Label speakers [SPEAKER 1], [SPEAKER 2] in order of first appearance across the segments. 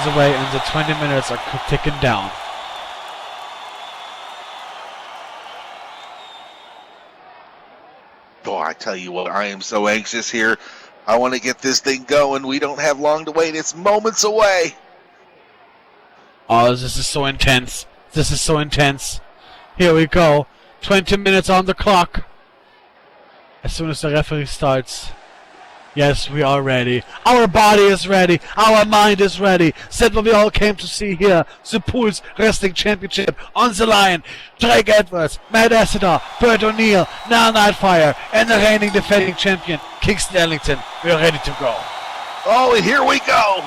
[SPEAKER 1] seconds away and the 20 minutes are ticking down.
[SPEAKER 2] Oh, I tell you what, I am so anxious here. I want to get this thing going. We don't have long to wait. It's moments away.
[SPEAKER 1] Oh, this is so intense. This is so intense. Here we go. 20 minutes on the clock. As soon as the referee starts. Yes, we are ready. Our body is ready. Our mind is ready. Said what we all came to see here. The Pools Wrestling Championship on the line. Drake Edwards, Matt Assador, Bert O'Neill, Now Nightfire, and the reigning defending champion, Kingston Ellington. We are ready to go.
[SPEAKER 2] Oh, and here we go.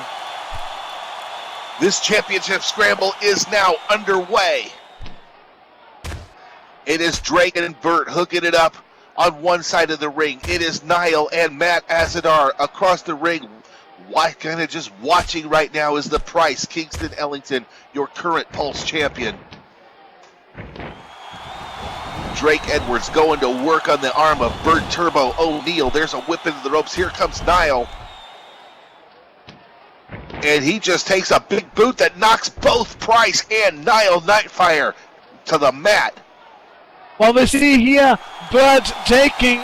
[SPEAKER 2] This championship scramble is now underway. It is Drake and Bert hooking it up on one side of the ring. It is Niall and Matt Assador across the ring. Kind of just watching right now is the Price, Kingston Ellington, your current Pulse champion. Drake Edwards going to work on the arm of Bert Turbo O'Neill. There's a whip into the ropes. Here comes Niall. And he just takes a big boot that knocks both Price and Niall Nightfire to the mat.
[SPEAKER 1] Well, we see here Bert taking,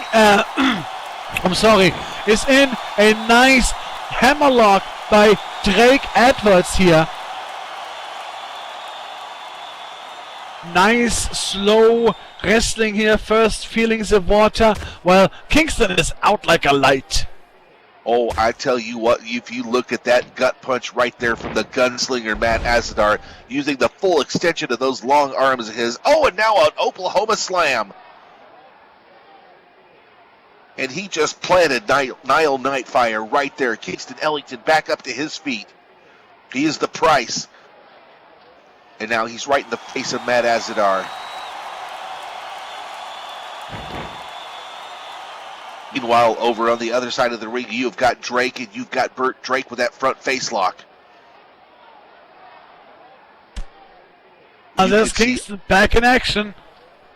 [SPEAKER 1] is in a nice hammerlock by Drake Edwards here. Nice, slow wrestling here, first feeling the water, while Kingston is out like a light.
[SPEAKER 2] Oh, I tell you what, if you look at that gut punch right there from the gunslinger, Matt Assador, using the full extension of those long arms of his. Oh, and now an Oklahoma slam. And he just planted Niall Nightfire right there. Kingston Ellington back up to his feet. He is the Price. And now he's right in the face of Matt Assador. Meanwhile, over on the other side of the ring, you've got Drake and you've got Bert. Drake with that front face lock.
[SPEAKER 1] And there's Kingston back in action.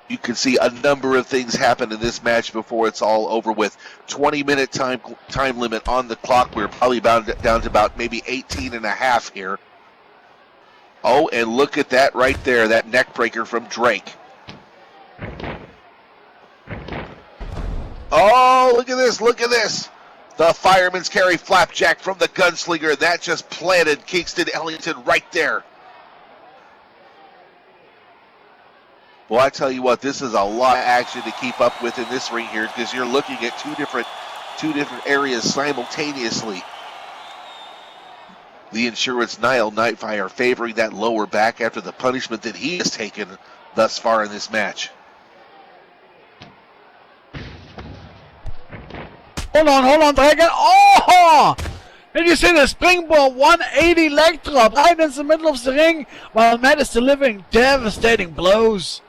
[SPEAKER 2] You can see a number of things happen in this match before it's all over with. 20-minute time limit on the clock. We're probably down to about maybe 18 and a half here. Oh, and look at that right there, that neck breaker from Drake. Oh, look at this, look at this. The fireman's carry flapjack from the gunslinger. That just planted Kingston Ellington right there. Well, I tell you what, this is a lot of action to keep up with in this ring here because you're looking at two different areas simultaneously. The insurance Niall Nightfire favoring that lower back after the punishment that he has taken thus far in this match.
[SPEAKER 1] Hold on, Dragon. Oh! Did you see the springboard 180 leg drop right in the middle of the ring while Matt is delivering devastating blows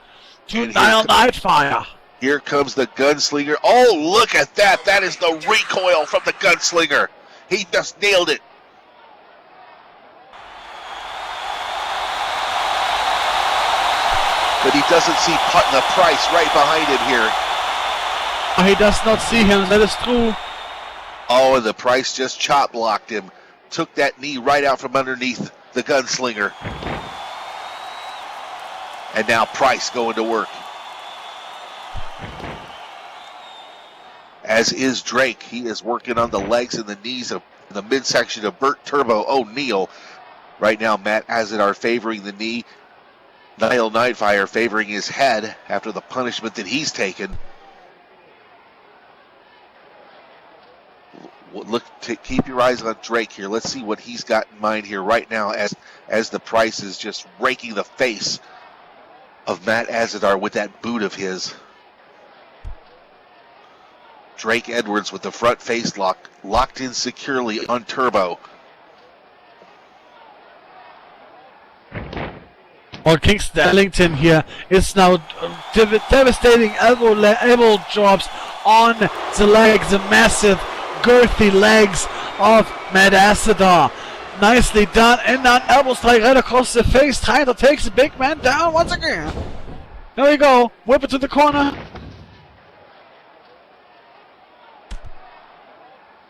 [SPEAKER 1] to Niall Nightfire?
[SPEAKER 2] Here comes the gunslinger. Oh, look at that. That is the recoil from the gunslinger. He just nailed it. But he doesn't see the Price right behind him here.
[SPEAKER 1] He does not see him, that is true.
[SPEAKER 2] Oh, and the Price just chop blocked him. Took that knee right out from underneath the gunslinger. And now Price going to work. As is Drake. He is working on the legs and the knees of the midsection of Bert Turbo O'Neill. Right now, Matt Assador favoring the knee. Niall Nightfire favoring his head after the punishment that he's taken. Keep your eyes on Drake here. Let's see what he's got in mind here right now as the Price is just raking the face of Matt Assador with that boot of his. Drake Edwards with the front face lock, locked in securely on Turbo.
[SPEAKER 1] Well, Kingston Ellington here is now devastating elbow drops on the legs, the massive girthy legs of Matt Assador. Nicely done, and now an elbow strike right across the face, trying to take the big man down once again. There we go, whip it to the corner.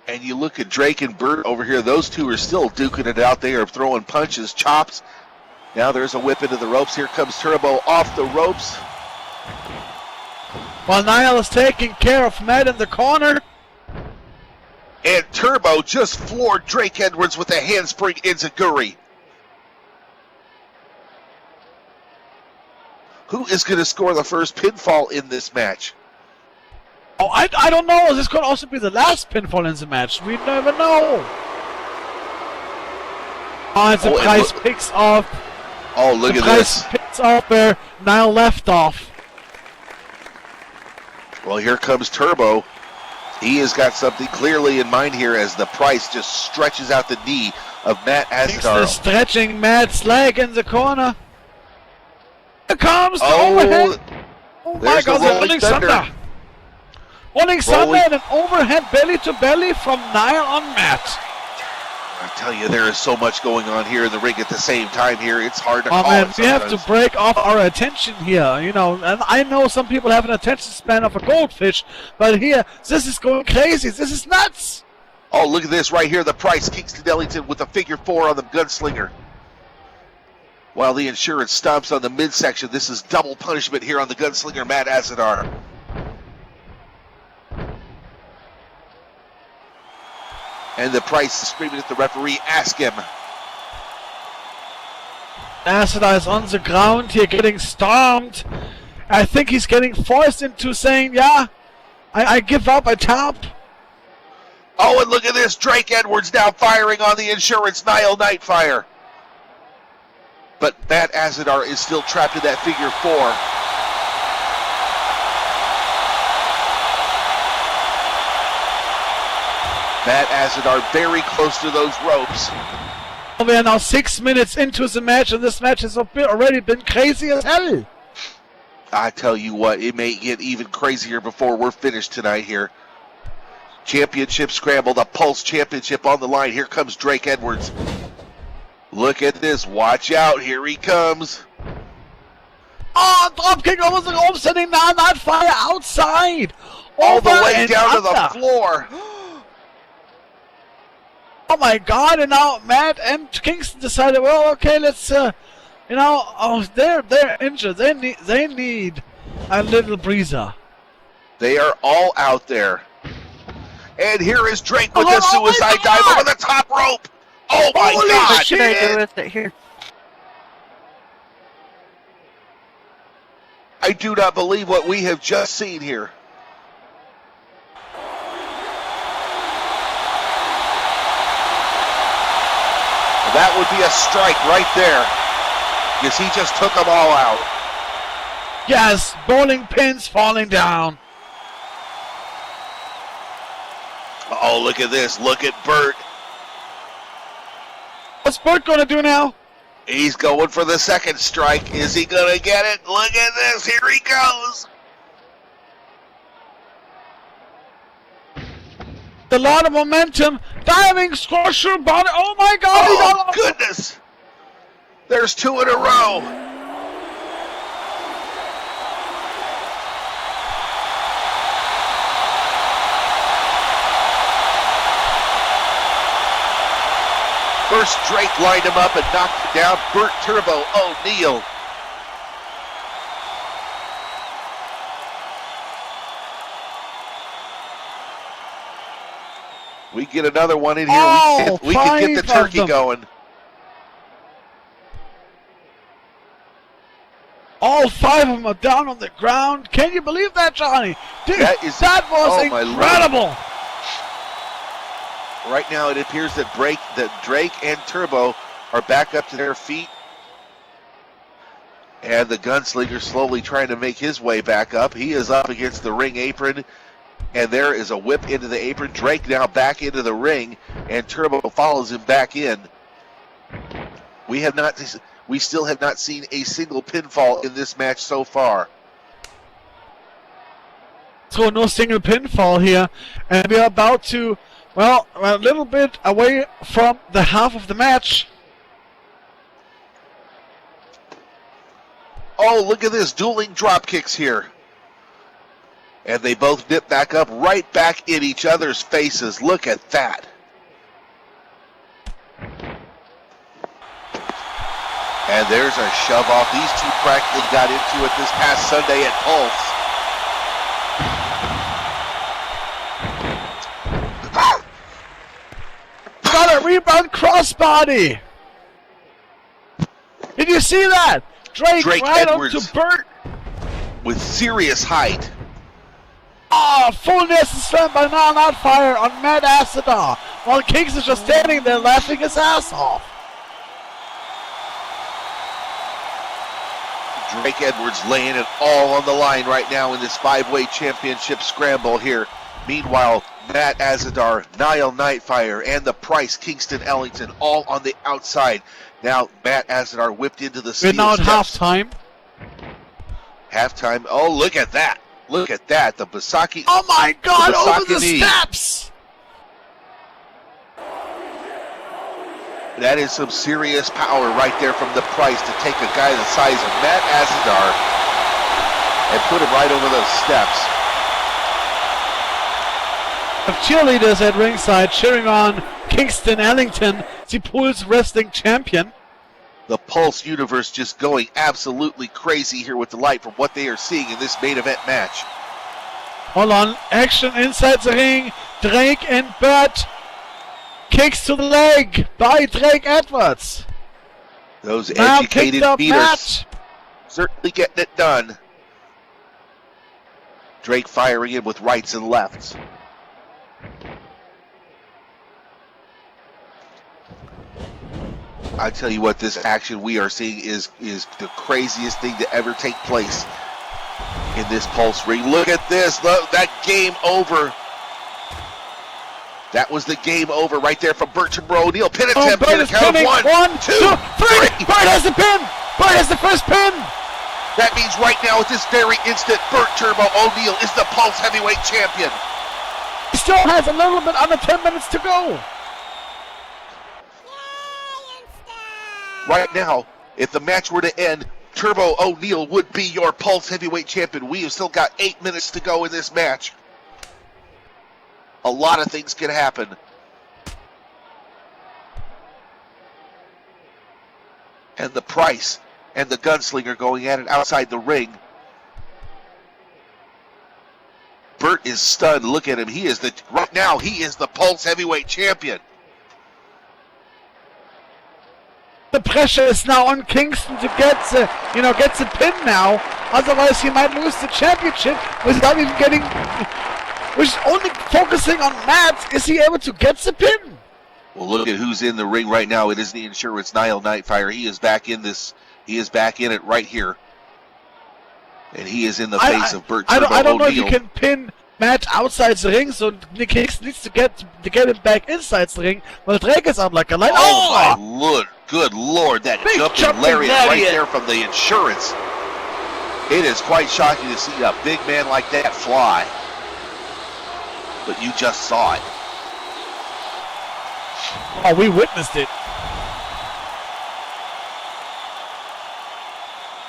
[SPEAKER 2] And you look at Drake and Burt over here. Those two are still duking it out. They are throwing punches, chops. Now there's a whip into the ropes. Here comes Turbo off the ropes.
[SPEAKER 1] While Niall is taking care of Matt in the corner.
[SPEAKER 2] And Turbo just floored Drake Edwards with a handspring enziguri. Who is going to score the first pinfall in this match?
[SPEAKER 1] Oh, I don't know. This could also be the last pinfall in the match. We never know. Oh, and the Price picks up.
[SPEAKER 2] Oh, look at this.
[SPEAKER 1] Price picks up where Niall left off.
[SPEAKER 2] Well, here comes Turbo. He has got something clearly in mind here as the Price just stretches out the knee of Matt Asadaro.
[SPEAKER 1] Stretching Matt's leg in the corner. Here comes the overhead. Oh my God, the Rolling Thunder. Rolling Thunder and an overhead belly to belly from Niall on Matt.
[SPEAKER 2] I tell you, there is so much going on here in the ring at the same time here. It's hard to call it sometimes.
[SPEAKER 1] We have to break off our attention here, you know. And I know some people have an attention span of a goldfish, but here, this is going crazy. This is nuts.
[SPEAKER 2] Oh, look at this right here. The Price kicks to Ellington with a figure 4 on the gunslinger. While the insurance stomps on the midsection, this is double punishment here on the gunslinger, Matt Asadar. And the Price is screaming at the referee, ask him.
[SPEAKER 1] Asadar is on the ground here getting stormed. I think he's getting forced into saying, yeah, I give up, I tap.
[SPEAKER 2] Oh, and look at this. Drake Edwards now firing on the insurance, Niall Nightfire. But Matt Asadar is still trapped in that figure 4. Matt Asadar very close to those ropes.
[SPEAKER 1] We are now 6 minutes into the match, and this match has already been crazy as hell.
[SPEAKER 2] I tell you what, it may get even crazier before we're finished tonight here. Championship Scramble, the Pulse Championship on the line. Here comes Drake Edwards. Look at this. Watch out. Here he comes.
[SPEAKER 1] Oh, dropkick over the rope, sending Niall Nightfire outside.
[SPEAKER 2] All the way down to the floor.
[SPEAKER 1] Oh my God! And now Matt and Kingston decided, well, okay, let's, they're injured. They need a little breather.
[SPEAKER 2] They are all out there. And here is Drake with the suicide dive over the top rope. Oh my God!
[SPEAKER 3] What should I do with it here?
[SPEAKER 2] I do not believe what we have just seen here. That would be a strike right there, because he just took them all out.
[SPEAKER 1] Yes, bowling pins falling down.
[SPEAKER 2] Oh, look at this. Look at Burt.
[SPEAKER 1] What's Burt going to do now?
[SPEAKER 2] He's going for the second strike. Is he going to get it? Look at this. Here he goes.
[SPEAKER 1] A lot of momentum. Diving squasher body. Oh my God.
[SPEAKER 2] Oh, goodness. There's 2 in a row. First, Drake lined him up and knocked him down. Burt Turbo O'Neill. We get another one in here.
[SPEAKER 1] Oh,
[SPEAKER 2] we can get the turkey going.
[SPEAKER 1] All 5 of them are down on the ground. Can you believe that, Johnny? Dude, that was incredible.
[SPEAKER 2] Right now, it appears that Drake and Turbo are back up to their feet. And the gunslinger slowly trying to make his way back up. He is up against the ring apron. And there is a whip into the apron. Drake now back into the ring. And Turbo follows him back in. We still have not seen a single pinfall in this match so far.
[SPEAKER 1] So no single pinfall here. And we are about to... well, a little bit away from the half of the match.
[SPEAKER 2] Oh, look at this. Dueling drop kicks here. And they both dip back up, right back in each other's faces. Look at that. And there's a shove off. These two practically got into it this past Sunday at Pulse.
[SPEAKER 1] Got a rebound crossbody. Did you see that? Drake right
[SPEAKER 2] Edwards
[SPEAKER 1] onto Burt.
[SPEAKER 2] With serious height.
[SPEAKER 1] Oh, full Nelson slam by now, not fire on Matt Asadar. While Kings is just standing there laughing his ass off.
[SPEAKER 2] Drake Edwards laying it all on the line right now in this 5-way championship scramble here. Meanwhile, Matt Asadar, Niall Nightfire, and the Price, Kingston Ellington, all on the outside. Now, Matt Asadar whipped into the steel
[SPEAKER 1] We're now at
[SPEAKER 2] steps.
[SPEAKER 1] halftime.
[SPEAKER 2] Halftime. Oh, look at that. Look at that. The Basaki.
[SPEAKER 1] Oh my God, over the
[SPEAKER 2] knee.
[SPEAKER 1] steps.
[SPEAKER 2] That is some serious power right there from the Price to take a guy the size of Matt Asadar and put him right over those steps.
[SPEAKER 1] The cheerleaders at ringside cheering on Kingston Ellington, the Pulse Wrestling champion.
[SPEAKER 2] The Pulse universe just going absolutely crazy here with the light from what they are seeing in this main event match.
[SPEAKER 1] Hold on, action inside the ring. Drake and Burt. Kicks to the leg by Drake Edwards.
[SPEAKER 2] Those
[SPEAKER 1] Now
[SPEAKER 2] educated
[SPEAKER 1] picked up
[SPEAKER 2] beaters
[SPEAKER 1] Matt.
[SPEAKER 2] certainly getting it done. Drake firing in with rights and lefts. I tell you what, this action we are seeing is the craziest thing to ever take place in this Pulse ring. Look at this. Look, that game over. That was the game over right there from Bertram O'Neill. Pin attempt here to count of 1, 2, 3.
[SPEAKER 1] Burt has the pin. Burt has the first pin.
[SPEAKER 2] That means right now at this very instant, Burt Turbo O'Neill is the Pulse Heavyweight Champion.
[SPEAKER 1] He still has a little bit under 10 minutes to go.
[SPEAKER 2] Right now, if the match were to end, Turbo O'Neill would be your Pulse Heavyweight Champion. We have still got 8 minutes to go in this match. A lot of things can happen. And the Price and the Gunslinger going at it outside the ring. Burt is stunned. Look at him. Right now, he is the Pulse Heavyweight Champion.
[SPEAKER 1] The pressure is now on Kingston to get the pin now. Otherwise, he might lose the championship without even getting. Which is only focusing on Matt. Is he able to get the pin?
[SPEAKER 2] Well, look at who's in the ring right now. It is the Insurance Niall Nightfire. He is back in this. He is back in it right here, and he is in the face of Burt Turbo
[SPEAKER 1] I don't know if you
[SPEAKER 2] O'Neill.
[SPEAKER 1] can pin Matt outside the ring, so Nick Hicks needs to get him back inside the ring. Well, Drake is out like a light.
[SPEAKER 2] Oh my lord! Good lord! That
[SPEAKER 1] Big
[SPEAKER 2] jumping lariat right there from the Insurance. It is quite shocking to see a big man like that fly. But you just saw it.
[SPEAKER 1] Oh, we witnessed it.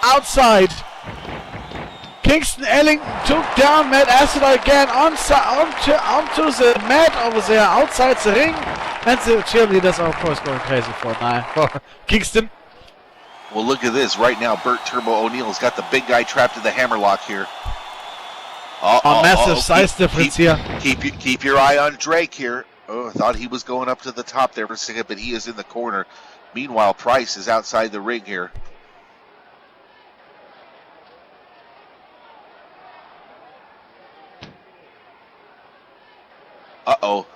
[SPEAKER 1] Outside. Kingston Ellington took down Matt Asadar again onto the mat over there outside the ring. And the cheerleaders are, of course, going crazy for Kingston.
[SPEAKER 2] Well, look at this. Right now, Burt Turbo O'Neill's got the big guy trapped in the hammerlock here.
[SPEAKER 1] A massive size difference here.
[SPEAKER 2] Keep your eye on Drake here. Oh, I thought he was going up to the top there for a second, but he is in the corner. Meanwhile, Price is outside the ring here. Uh-oh.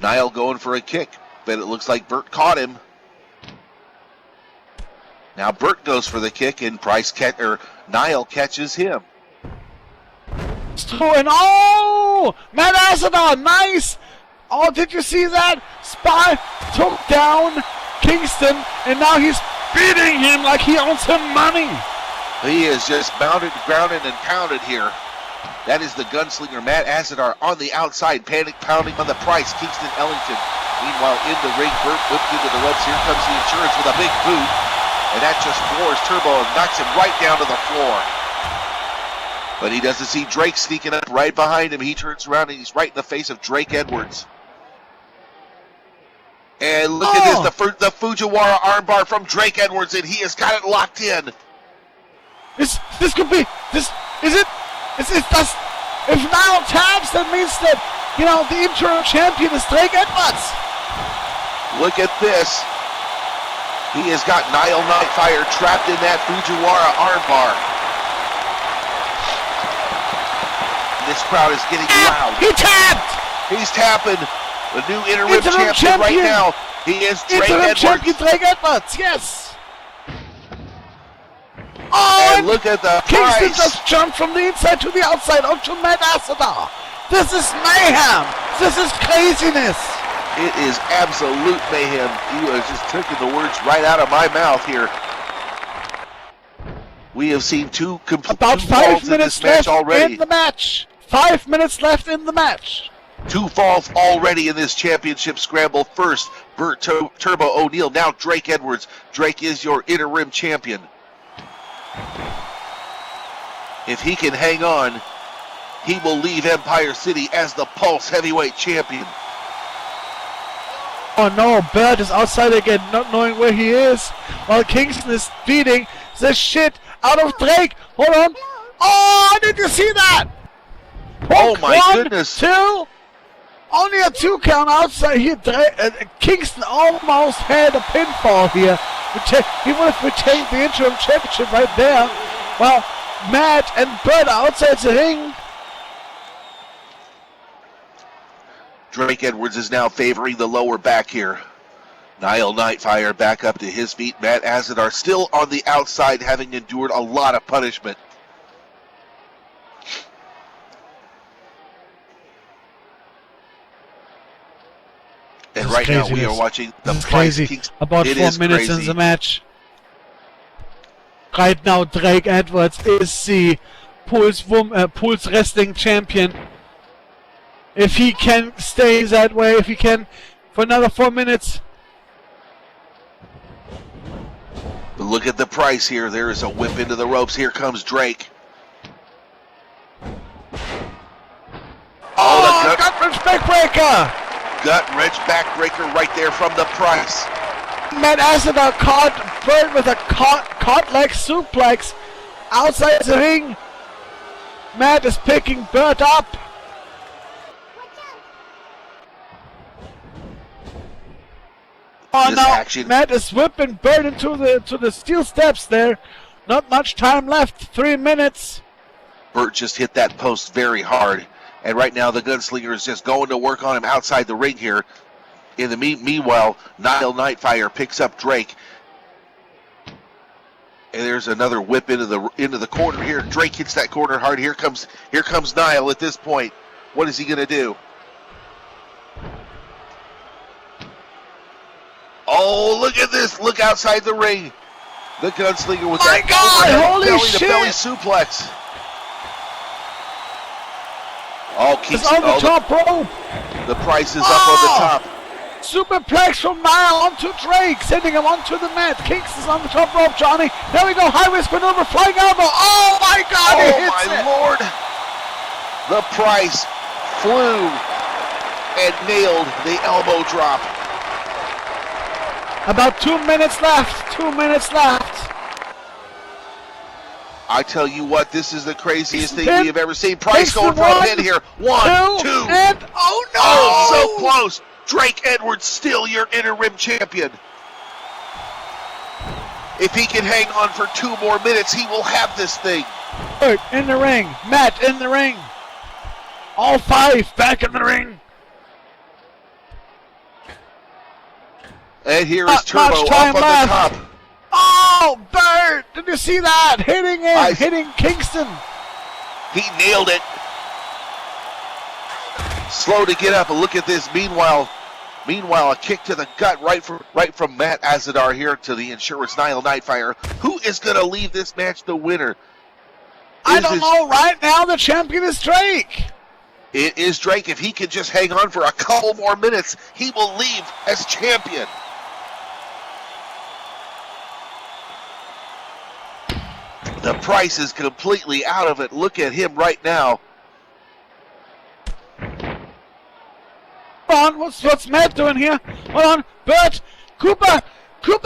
[SPEAKER 2] Niall going for a kick, but it looks like Burt caught him. Now Burt goes for the kick, and Niall catches him.
[SPEAKER 1] And oh! Matt Asadar, nice! Oh, did you see that? Spy took down Kingston, and now he's beating him like he owns him money.
[SPEAKER 2] He is just mounted, grounded, and pounded here. That is the Gunslinger, Matt Asadar, on the outside, panic pounding on the Price, Kingston Ellington. Meanwhile, in the ring, Burt whipped into the ropes. Here comes the Insurance with a big boot, and that just floors Turbo and knocks him right down to the floor. But he doesn't see Drake sneaking up right behind him. He turns around and he's right in the face of Drake Edwards. And look at this, the Fujiwara armbar from Drake Edwards, and he has got it locked in.
[SPEAKER 1] This could be, this, is it? Is das, if Niall taps, that means that, you know, the interim champion is Drake Edwards.
[SPEAKER 2] Look at this. He has got Niall Nightfire trapped in that Fujiwara armbar. This crowd is getting loud.
[SPEAKER 1] He tapped!
[SPEAKER 2] He's tapping. The new interim champion right now. He is Drake Edwards.
[SPEAKER 1] Champion Drake Edwards, yes. Oh,
[SPEAKER 2] and look at the
[SPEAKER 1] Kingston
[SPEAKER 2] price.
[SPEAKER 1] just jumped from the inside to the outside onto Matt Asadar. This is mayhem. This is craziness.
[SPEAKER 2] It is absolute mayhem. You have just taken the words right out of my mouth here. We have seen
[SPEAKER 1] about 5 minutes left
[SPEAKER 2] already.
[SPEAKER 1] in the match. 5 minutes left in the match.
[SPEAKER 2] 2 falls already in this championship scramble. First, Burt Turbo O'Neill. Now Drake Edwards. Drake is your interim champion. If he can hang on, he will leave Empire City as the Pulse Heavyweight Champion.
[SPEAKER 1] Oh no, Burt is outside again, not knowing where he is, while Kingston is beating the shit out of Drake. Hold on. Oh, did you see that?
[SPEAKER 2] Oh my goodness.
[SPEAKER 1] 2. Only a 2 count outside here. Kingston almost had a pinfall here. He would have retained the interim championship right there. Well, Matt and Burt are outside the ring.
[SPEAKER 2] Drake Edwards is now favoring the lower back here. Niall Nightfire back up to his feet. Matt Asadar still on the outside, having endured a lot of punishment. And right now we are watching the Price Kings.
[SPEAKER 1] About 4 minutes in the match. Right now Drake Edwards is the Pulse Wrestling Champion. If he can stay that way, if he can for another 4 minutes.
[SPEAKER 2] But look at the Price here. There is a whip into the ropes. Here comes Drake.
[SPEAKER 1] Oh, gut-wrench backbreaker!
[SPEAKER 2] Gut-wrench backbreaker right there from the Price.
[SPEAKER 1] Matt Asadar caught Burt with a caught leg suplex outside the ring. Matt is picking Burt up. Oh no, Matt is whipping Burt into the steel steps there. Not much time left, 3 minutes.
[SPEAKER 2] Burt just hit that post very hard. And right now the gunslinger is just going to work on him outside the ring here. In the meanwhile, Niall Nightfire picks up Drake. And there's another whip into the corner here. Drake hits that corner hard. Here comes Niall at this point. What is he gonna do? Oh, look at this. Look outside the ring. The gunslinger with that belly suplex. Oh,
[SPEAKER 1] Kingston on the top rope.
[SPEAKER 2] The Price is up on the top.
[SPEAKER 1] Superplex from Niall onto Drake, sending him onto the mat. Kingston's on the top rope, Johnny. There we go, high risk maneuver, flying elbow. Oh my God, he hits it.
[SPEAKER 2] Oh my Lord. The Price flew and nailed the elbow drop.
[SPEAKER 1] About 2 minutes left. 2 minutes left.
[SPEAKER 2] I tell you what, this is the craziest thing we have ever seen. Price going for a pin here. 1, 2,
[SPEAKER 1] and oh no!
[SPEAKER 2] Oh, so close. Drake Edwards still your interim champion. If he can hang on for 2 more minutes, he will have this thing.
[SPEAKER 1] Burt in the ring. Matt in the ring. All 5 back in the ring.
[SPEAKER 2] And here is Turbo up on the top.
[SPEAKER 1] Oh, Burt! Did you see that? Hitting him, hitting Kingston.
[SPEAKER 2] He nailed it. Slow to get up, and look at this. Meanwhile, a kick to the gut right from Matt Asadar here to the insurance Niall Nightfire. Who is going to leave this match the winner?
[SPEAKER 1] I don't know. Right now, the champion is Drake.
[SPEAKER 2] It is Drake. If he can just hang on for a couple more minutes, he will leave as champion. the price is completely out of it. Look at him right now.
[SPEAKER 1] Hold on, what's Matt doing here? Hold on, Bert, Cooper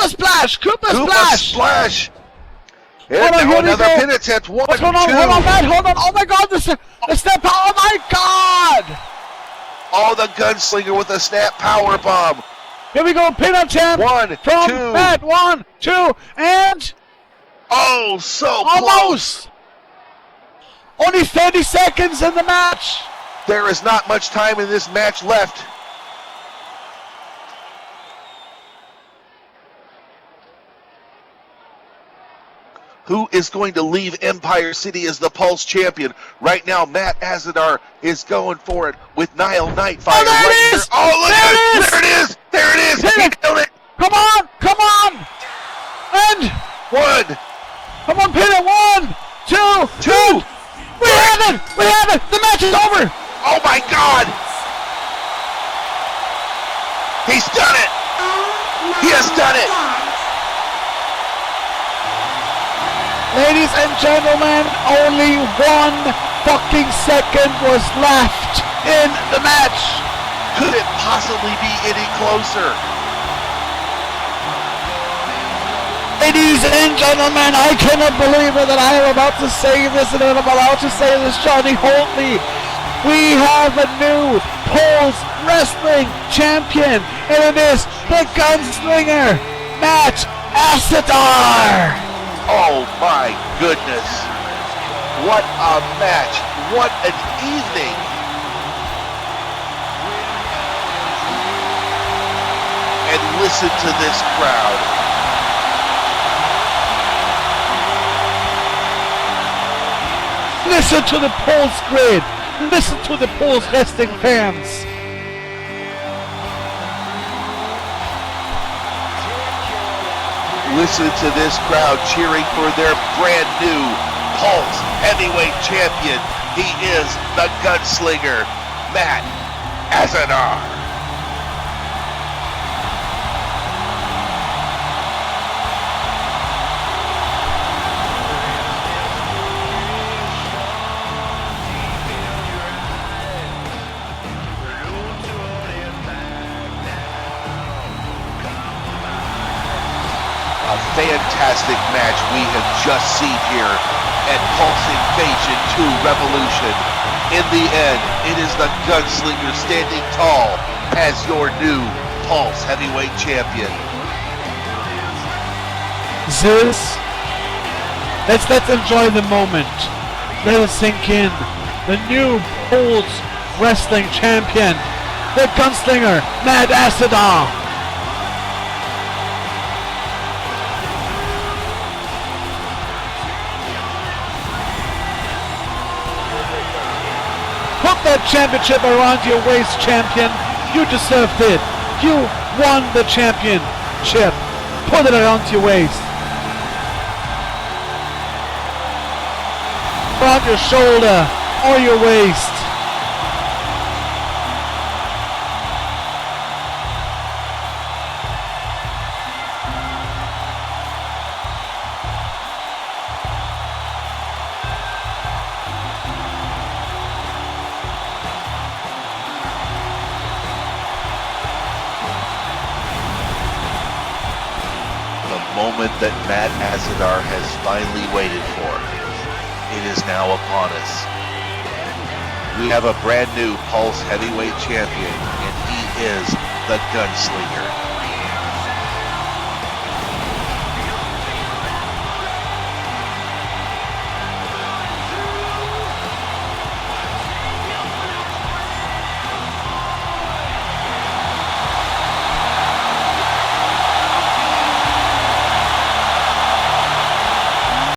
[SPEAKER 1] splash, Cooper
[SPEAKER 2] Splash. And
[SPEAKER 1] Hold on,
[SPEAKER 2] now
[SPEAKER 1] here we
[SPEAKER 2] another
[SPEAKER 1] go.
[SPEAKER 2] pin attempt. One,
[SPEAKER 1] What's going
[SPEAKER 2] two.
[SPEAKER 1] on? Hold on, Matt, hold on. Oh my God, the step, oh my God!
[SPEAKER 2] Oh, the gunslinger with a snap power bomb.
[SPEAKER 1] Here we go, pin attempt.
[SPEAKER 2] One,
[SPEAKER 1] from
[SPEAKER 2] two.
[SPEAKER 1] Matt, 1, 2, and
[SPEAKER 2] Oh, so
[SPEAKER 1] almost.
[SPEAKER 2] close.
[SPEAKER 1] Only 30 seconds in the match.
[SPEAKER 2] There is not much time in this match left. Who is going to leave Empire City as the Pulse champion? Right now, Matt Azadar is going for it with Nile Nightfire.
[SPEAKER 1] Oh, there it is!
[SPEAKER 2] Oh, look
[SPEAKER 1] There
[SPEAKER 2] at
[SPEAKER 1] it
[SPEAKER 2] it!
[SPEAKER 1] is!
[SPEAKER 2] There it is! There it is!
[SPEAKER 1] Hit
[SPEAKER 2] He
[SPEAKER 1] it!
[SPEAKER 2] killed it!
[SPEAKER 1] Come on! And
[SPEAKER 2] One,
[SPEAKER 1] come on, pin it. 1, 2,
[SPEAKER 2] two.
[SPEAKER 1] We have it! The match is over!
[SPEAKER 2] Oh my God! He's done it! He has done it!
[SPEAKER 1] Ladies and gentlemen, only 1 fucking second was left in the match.
[SPEAKER 2] Could it possibly be any closer?
[SPEAKER 1] Ladies and gentlemen, I cannot believe it that I am about to say this and I'm allowed to say this, Johnny Holtley. We have a new Pulse Wrestling Champion, and it is the Gunslinger, Matt Azadar.
[SPEAKER 2] Oh my goodness. What a match. What an evening. And listen to this crowd.
[SPEAKER 1] Listen to the Pulse grid. Listen to the Pulse Wrestling fans.
[SPEAKER 2] Listen to this crowd cheering for their brand new Pulse Heavyweight Champion. He is the Gunslinger, Matt Azadar. A fantastic match we have just seen here at Pulse Invasion 2 Revolution. In the end, it is the Gunslinger standing tall as your new Pulse Heavyweight Champion.
[SPEAKER 1] Let's enjoy the moment. Let it sink in. The new Pulse Wrestling Champion, the Gunslinger, Matt Azadar. Put that championship around your waist, champion. You deserved it. You won the championship. Put it around your waist. Around your shoulder or your waist.
[SPEAKER 2] Moment that Matt Azadar has finally waited for. It is now upon us. We have a brand new Pulse Heavyweight Champion, and he is the Gunslinger.